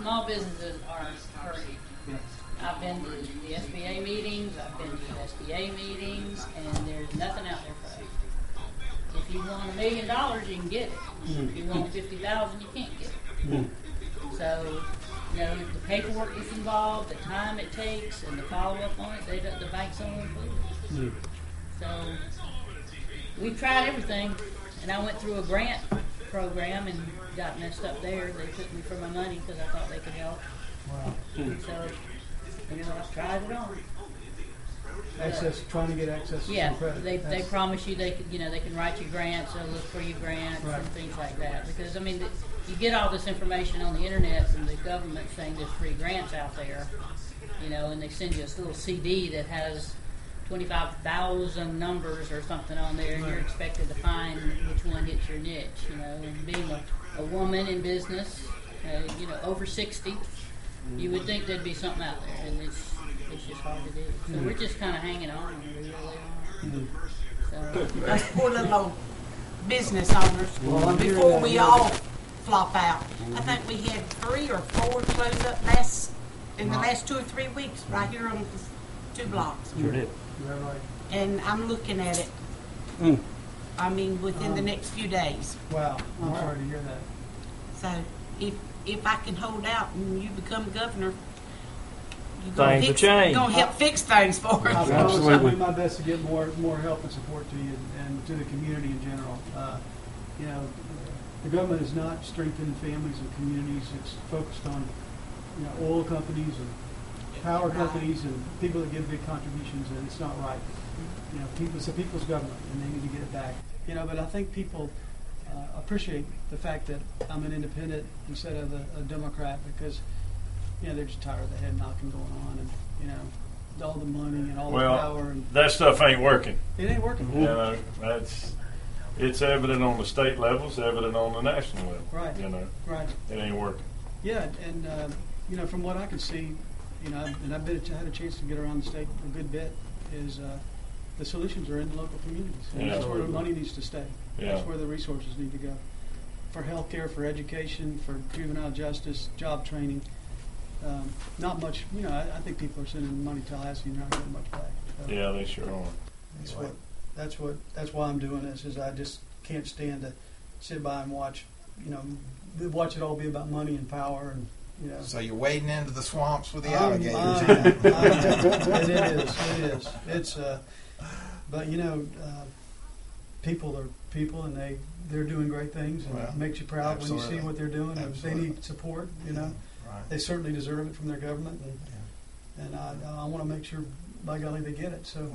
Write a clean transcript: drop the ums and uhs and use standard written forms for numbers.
small businesses are hurting. I've been to the SBA meetings, I've been to SBA meetings, and there's nothing out there for us. If you want $1 million, you can get it. If you want 50,000, you can't get it. So, the paperwork that's involved, the time it takes, and the follow-up on it, the banks don't include it. So, we've tried everything, and I went through a grant program and got messed up there. They took me for my money because I thought they could help. Wow. So, I've tried it all. Trying to get access to some credit. They promise you they can write you grants, they'll look for you grants and things like that. Because you get all this information on the internet from the government saying there's free grants out there, and they send you a little CD that has 25,000 numbers or something on there, and you're expected to find which one hits your niche. And being a woman in business, over 60, you would think there'd be something out there, and it's just hard to do. So we're just kind of hanging on. We really are. So. Us poor little old business owners, before we all flop out. I think we had 3 or 4 close up in the last 2 or 3 weeks right here on the 2 blocks. Sure did. You're right. And I'm looking at it, within the next few days. Wow. I'm sorry to hear that. So if I can hold out and you become governor, Things will change. You're going to help fix things for us. I'll do my best to get more help and support to you and to the community in general. The government is not strengthening families and communities. It's focused on oil companies and power companies and people that give big contributions, and it's not right. It's the people's government, and they need to get it back. But I think people appreciate the fact that I'm an independent instead of a Democrat, because they're just tired of the head knocking going on, and all the money and all the power. And that stuff ain't working. It ain't working. It's evident on the state level. It's evident on the national level. Right. Right. It ain't working. Yeah, and from what I can see, and I had a chance to get around the state a good bit, is the solutions are in the local communities, and that's where the money needs to stay. Yeah. That's where the resources need to go. For healthcare, for education, for juvenile justice, job training. Not much, I think people are sending money to Tallahassee and not getting much back. Yeah, they sure are. That's why I'm doing this, is I just can't stand to sit by and watch it all be about money and power and. So you're wading into the swamps with the alligators. It is. It's but people are people, and they're doing great things, and it makes you proud when you see what they're doing. And they need support, They certainly deserve it from their government, and I want to make sure, by golly, they get it. So